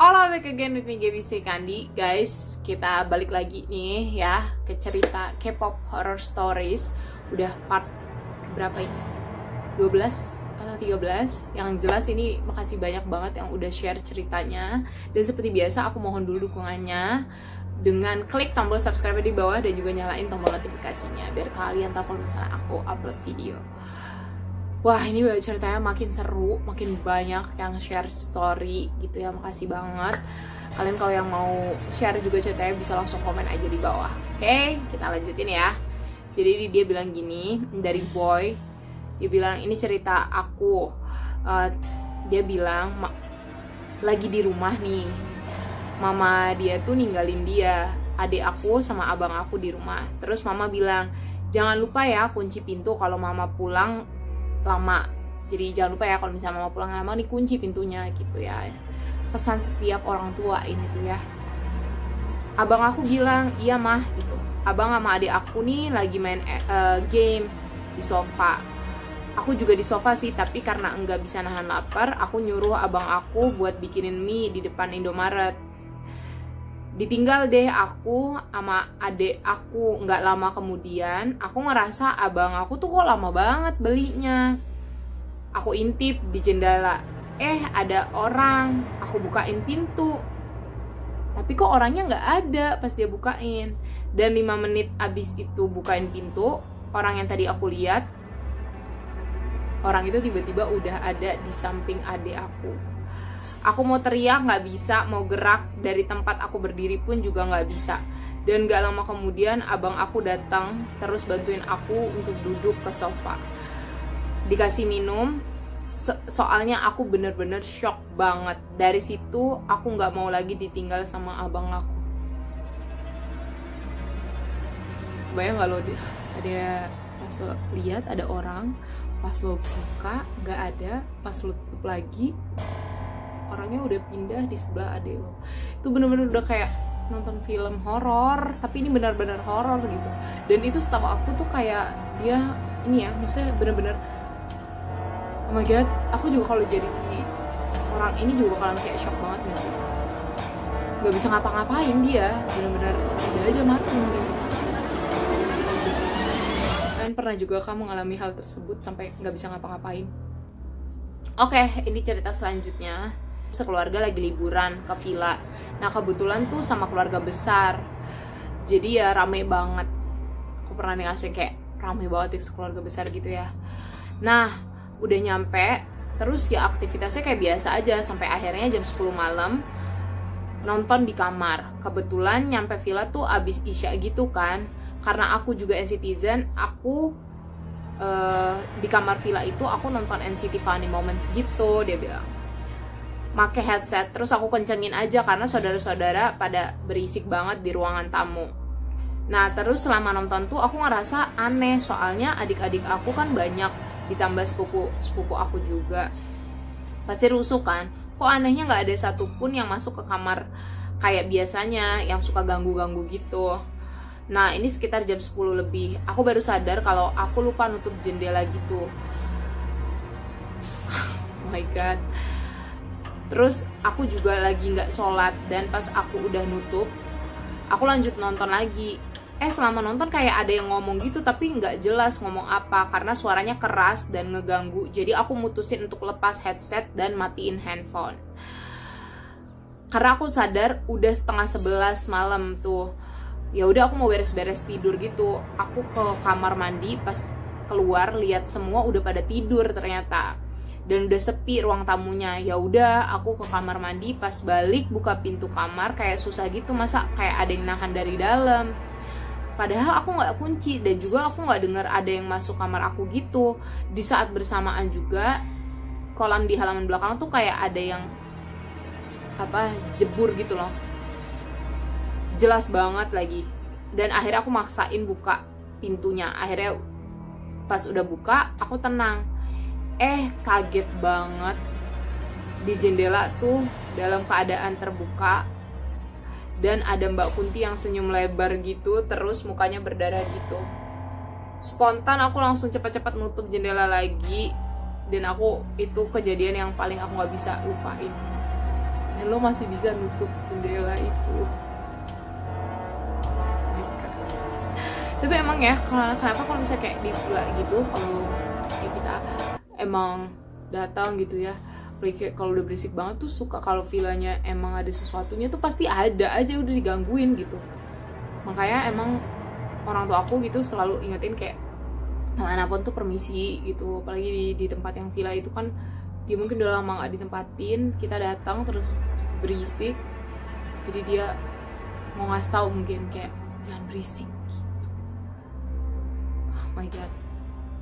Halo, back again with me GBC Kandi. Guys, kita balik lagi nih ya ke cerita K-pop horror stories. Udah part berapa ini? 12 atau 13. Yang jelas ini makasih banyak banget yang udah share ceritanya. Dan seperti biasa aku mohon dulu dukungannya dengan klik tombol subscribe di bawah dan juga nyalain tombol notifikasinya biar kalian tahu kalau misalnya aku upload video. Wah, ini ceritanya makin seru, makin banyak yang share story gitu ya, makasih banget. Kalian kalau yang mau share juga ceritanya bisa langsung komen aja di bawah. Oke, kita lanjutin ya. Jadi dia bilang gini, dari Boy, dia bilang ini cerita aku. Dia bilang lagi di rumah nih, mama dia tuh ninggalin dia, adik aku sama abang aku di rumah. Terus mama bilang, jangan lupa ya kunci pintu kalau mama pulang lama. Jadi jangan lupa ya kalau misalnya mama pulang lama dikunci pintunya gitu ya. Pesan setiap orang tua ini tuh ya. Abang aku bilang, iya mah gitu. Abang sama adik aku nih lagi main game di sofa. Aku juga di sofa sih, tapi karena enggak bisa nahan lapar, aku nyuruh abang aku buat bikinin mie di depan Indomaret. Ditinggal deh aku sama adik aku. Nggak lama kemudian aku ngerasa abang aku tuh kok lama banget belinya. Aku intip di jendela, ada orang. Aku bukain pintu, tapi kok orangnya nggak ada pas dia bukain. Dan 5 menit abis itu bukain pintu, orang yang tadi aku lihat, orang itu tiba-tiba udah ada di samping adik aku. Aku mau teriak nggak bisa, mau gerak dari tempat aku berdiri pun juga nggak bisa. Dan gak lama kemudian abang aku datang terus bantuin aku untuk duduk ke sofa. Dikasih minum, soalnya aku bener-bener shock banget. Dari situ aku nggak mau lagi ditinggal sama abang aku. Bayang nggak lo, ada pas lo lihat ada orang, pas lo buka nggak ada, pas lo tutup lagi orangnya udah pindah di sebelah adek lo. Itu bener-bener udah kayak nonton film horor, tapi ini benar-benar horor gitu. Dan itu setahu aku tuh kayak dia ini ya, maksudnya bener-bener oh my god, aku juga kalau jadi orang ini juga bakalan kayak shock banget gak sih? Gak bisa ngapa-ngapain dia, bener-bener udah aja mati mungkin. Kalian pernah juga kamu mengalami hal tersebut sampai gak bisa ngapa-ngapain? Oke, ini cerita selanjutnya. Sekeluarga lagi liburan ke villa. Nah kebetulan tuh sama keluarga besar, jadi ya rame banget. Aku pernah ngasih kayak rame banget ya sekeluarga besar gitu ya. Nah udah nyampe, terus ya aktivitasnya kayak biasa aja sampai akhirnya jam 10 malam nonton di kamar. Kebetulan nyampe villa tuh abis isya gitu kan. Karena aku juga NCTzen, aku di kamar villa itu aku nonton NCT Funny Moments gitu. Dia bilang make headset, terus aku kencengin aja karena saudara-saudara pada berisik banget di ruangan tamu. Nah terus selama nonton tuh aku ngerasa aneh, soalnya adik-adik aku kan banyak, ditambah sepupu aku juga, pasti rusuh kan. Kok anehnya nggak ada satupun yang masuk ke kamar kayak biasanya yang suka ganggu-ganggu gitu. Nah ini sekitar jam 10 lebih, aku baru sadar kalau aku lupa nutup jendela gitu. Oh my god. Terus aku juga lagi nggak sholat, dan pas aku udah nutup, aku lanjut nonton lagi. Selama nonton kayak ada yang ngomong gitu, tapi nggak jelas ngomong apa karena suaranya keras dan ngeganggu. Jadi aku mutusin untuk lepas headset dan matiin handphone. Karena aku sadar udah setengah 11 malam tuh. Ya udah aku mau beres-beres tidur gitu. Aku ke kamar mandi, pas keluar lihat semua udah pada tidur ternyata. Dan udah sepi ruang tamunya. Ya udah aku ke kamar mandi, pas balik buka pintu kamar kayak susah gitu, masa kayak ada yang nahan dari dalam. Padahal aku nggak kunci dan juga aku nggak dengar ada yang masuk kamar aku gitu. Di saat bersamaan juga kolam di halaman belakang tuh kayak ada yang jebur gitu loh. Jelas banget lagi. Dan akhirnya aku maksain buka pintunya. Akhirnya pas udah buka aku tenang. Kaget banget, di jendela tuh dalam keadaan terbuka dan ada Mbak Kunti yang senyum lebar gitu, terus mukanya berdarah gitu. Spontan aku langsung cepat-cepat nutup jendela lagi, dan aku itu kejadian yang paling aku nggak bisa lupain. dan lo masih bisa nutup jendela itu. Tapi emang ya, kenapa kalau misalnya kayak di villa gitu, kalau kayak kita emang datang gitu ya, kayak kalau udah berisik banget tuh suka, kalau villanya emang ada sesuatunya tuh pasti ada aja udah digangguin gitu. Makanya emang orang tua aku gitu selalu ingetin kayak manapun tuh permisi gitu, apalagi di tempat yang villa itu kan dia mungkin udah lama gak ditempatin, kita datang terus berisik, jadi dia mau ngasih tahu mungkin kayak jangan berisik gitu. Oh my god,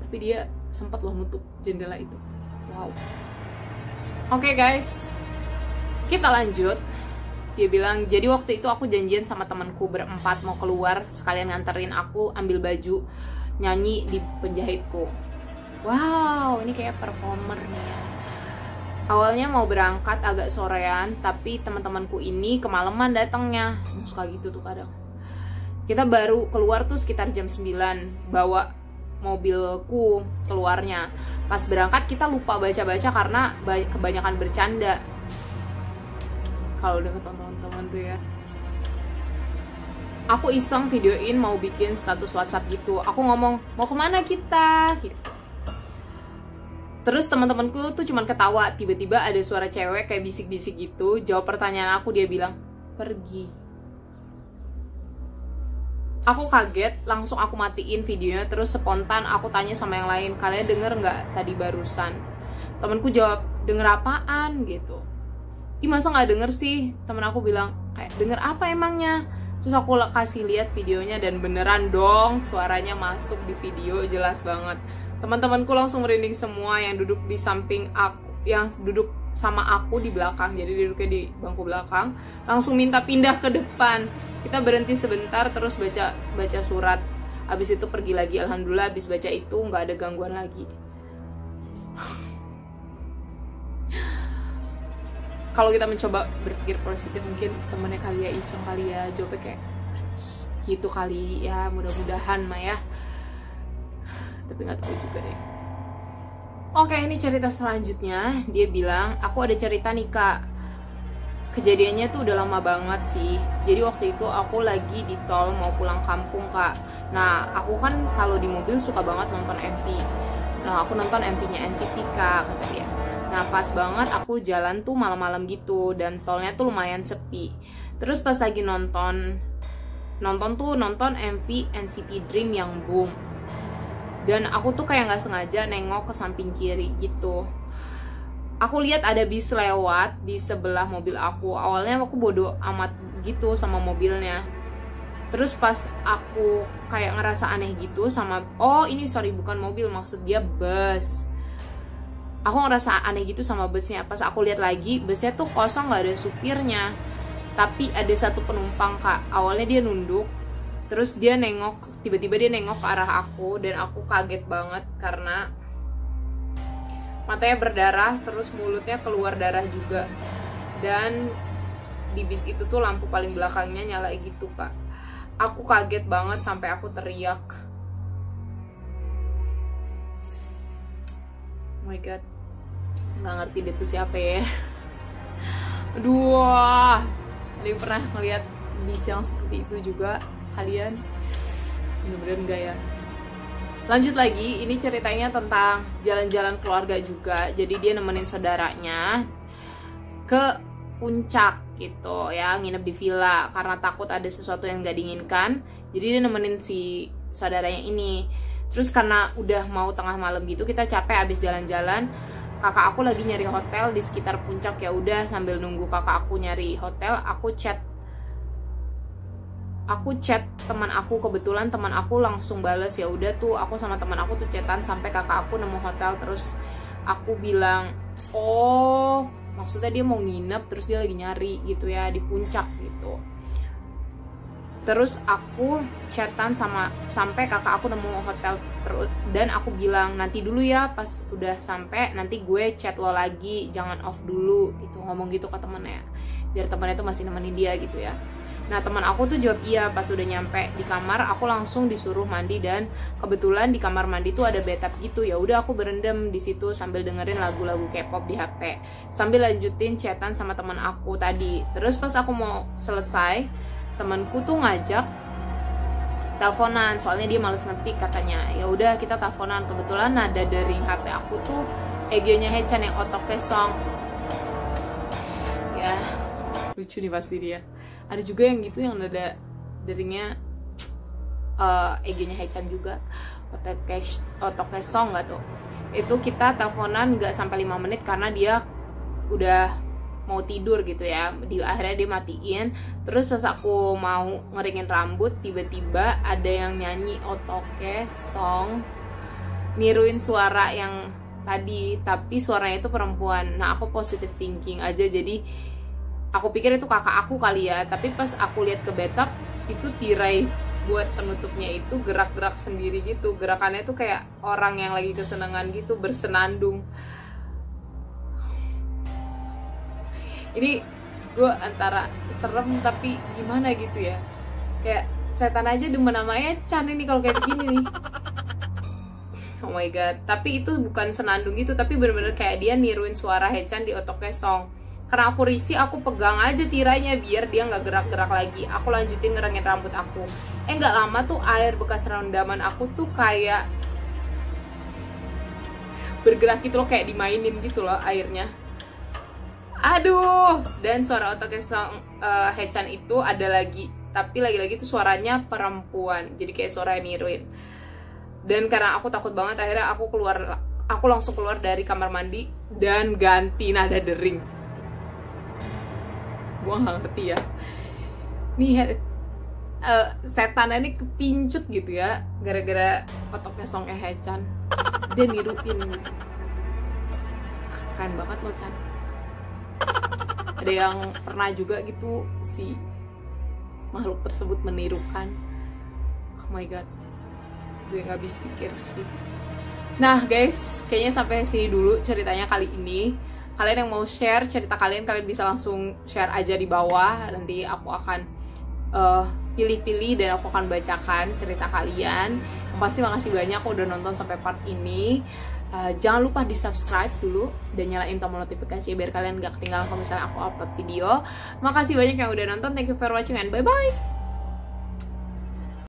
tapi dia sempat loh nutup jendela itu. Wow. Oke guys, kita lanjut. Dia bilang, jadi waktu itu aku janjian sama temanku berempat mau keluar, sekalian nganterin aku ambil baju, nyanyi di penjahitku. Wow, ini kayak performer nih ya. Awalnya mau berangkat agak sorean, tapi teman-temanku ini kemalaman datangnya. Suka gitu tuh kadang. Kita baru keluar tuh sekitar jam 9, bawa mobilku keluarnya. Pas berangkat kita lupa baca-baca karena kebanyakan bercanda. Kalau udah ketemu teman-teman tuh ya. Aku iseng videoin mau bikin status WhatsApp gitu. Aku ngomong, mau kemana kita? Gitu. Terus teman-temanku tuh cuman ketawa. Tiba-tiba ada suara cewek kayak bisik-bisik gitu. Jawab pertanyaan aku, dia bilang, pergi. Aku kaget, langsung aku matiin videonya. Terus spontan aku tanya sama yang lain, kalian denger nggak tadi barusan? Temanku jawab, denger apaan? Gitu. Ih masa nggak denger sih? Temen aku bilang, kayak denger apa emangnya? Terus aku kasih lihat videonya dan beneran dong suaranya masuk di video, jelas banget. Teman-temanku langsung merinding semua, yang duduk di samping aku, yang duduk sama aku di belakang, jadi duduknya di bangku belakang, langsung minta pindah ke depan. Kita berhenti sebentar terus baca surat. Abis itu pergi lagi. Alhamdulillah abis baca itu nggak ada gangguan lagi. Kalau kita mencoba berpikir positif, mungkin temennya kali ya iseng kali ya, jawabnya kayak gitu kali ya, mudah-mudahan mah ya. Tapi nggak tahu juga deh. Oke, ini cerita selanjutnya. Dia bilang, aku ada cerita nih kak. Kejadiannya tuh udah lama banget sih. Jadi waktu itu aku lagi di tol mau pulang kampung kak. Nah aku kan kalau di mobil suka banget nonton MV. Nah aku nonton MV-nya NCT kak, kata dia. Nah pas banget aku jalan tuh malam-malam gitu, dan tolnya tuh lumayan sepi. Terus pas lagi nonton MV NCT Dream yang Boom. Dan aku tuh kayak gak sengaja nengok ke samping kiri gitu. Aku lihat ada bis lewat di sebelah mobil aku. Awalnya aku bodo amat gitu sama mobilnya. Terus pas aku kayak ngerasa aneh gitu sama, bukan mobil, maksud dia bus. Aku ngerasa aneh gitu sama busnya. Pas aku lihat lagi, busnya tuh kosong, gak ada supirnya. Tapi ada satu penumpang kak. Awalnya dia nunduk, terus dia nengok, tiba-tiba dia nengok ke arah aku. Dan aku kaget banget karena matanya berdarah, terus mulutnya keluar darah juga. Dan di bis itu tuh lampu paling belakangnya nyala gitu kak. Aku kaget banget sampai aku teriak. Oh my god, nggak ngerti deh tuh siapa ya. Aduh, ada yang pernah ngeliat bis yang seperti itu juga kalian? Bener-bener enggak ya? Lanjut lagi, ini ceritanya tentang jalan-jalan keluarga juga. Jadi dia nemenin saudaranya ke puncak gitu ya, nginep di villa karena takut ada sesuatu yang gak diinginkan. Jadi dia nemenin si saudaranya ini. Terus karena udah mau tengah malam gitu, kita capek abis jalan-jalan. Kakak aku lagi nyari hotel di sekitar puncak. Ya udah, sambil nunggu kakak aku nyari hotel, aku chat teman aku. Kebetulan teman aku langsung bales. Ya udah tuh aku sama teman aku tuh chatan sampai kakak aku nemu hotel. Terus aku bilang, oh maksudnya dia mau nginep, terus dia lagi nyari gitu ya di puncak gitu. Terus aku chatan sampai kakak aku nemu hotel terus, dan aku bilang nanti dulu ya, pas udah sampai nanti gue chat lo lagi, jangan off dulu gitu. Ngomong gitu ke temennya biar temennya tuh masih nemenin dia gitu ya. Nah teman aku tuh jawab iya. Pas udah nyampe di kamar aku langsung disuruh mandi, dan kebetulan di kamar mandi tuh ada bathtub gitu. Ya udah aku berendam di situ sambil dengerin lagu-lagu K-pop di HP, sambil lanjutin chatan sama teman aku tadi. Terus pas aku mau selesai, temanku tuh ngajak teleponan, soalnya dia males ngetik katanya. Ya udah kita teleponan. Kebetulan nada dering HP aku tuh Egyonya Haechan yang Otoke Song. Ya lucu nih pasti dia. Ada juga yang gitu yang nada deringnya Egyonya Haechan juga, Otoke Song nggak tuh. Itu kita teleponan nggak sampai 5 menit karena dia udah mau tidur gitu ya. Akhirnya dia matiin. Terus pas aku mau ngeringin rambut, tiba-tiba ada yang nyanyi Otoke Song, niruin suara yang tadi, tapi suaranya itu perempuan. Nah aku positive thinking aja, jadi aku pikir itu kakak aku kali ya. Tapi pas aku lihat ke bathtub, itu tirai buat penutupnya itu gerak-gerak sendiri gitu. Gerakannya tuh kayak orang yang lagi kesenangan gitu, bersenandung. Ini gue antara serem tapi gimana gitu ya. Kayak setan aja demen namanya Chan ini kalau kayak begini nih. Oh my god. Tapi itu bukan senandung gitu, tapi bener-bener kayak dia niruin suara Haechan di Otoke Song. Karena aku risih, aku pegang aja tirainya biar dia nggak gerak-gerak lagi. Aku lanjutin ngerengin rambut aku. Nggak lama tuh air bekas rendaman aku tuh kayak bergerak gitu loh, kayak dimainin gitu loh airnya. Aduh. Dan suara Otoke Song Haechan itu ada lagi, tapi lagi-lagi tuh suaranya perempuan, jadi kayak suara yang niruin. Dan karena aku takut banget, akhirnya aku langsung keluar dari kamar mandi dan ganti nada dering. Gue gak ngerti ya, nih setan ini kepincut gitu ya gara-gara Otoke Song Haechan. Dia niruin gitu. Keren banget loh Chan. Ada yang pernah juga gitu si makhluk tersebut menirukan. Oh my god, gue gak habis pikir sih. Nah guys, kayaknya sampai sini dulu ceritanya kali ini. Kalian yang mau share cerita kalian bisa langsung share aja di bawah. Nanti aku akan pilih-pilih dan aku akan bacakan cerita kalian. Yang pasti makasih banyak udah nonton sampai part ini. Jangan lupa di subscribe dulu dan nyalain tombol notifikasi biar kalian gak ketinggalan kalau misalnya aku upload video. Makasih banyak yang udah nonton. Thank you for watching and bye bye.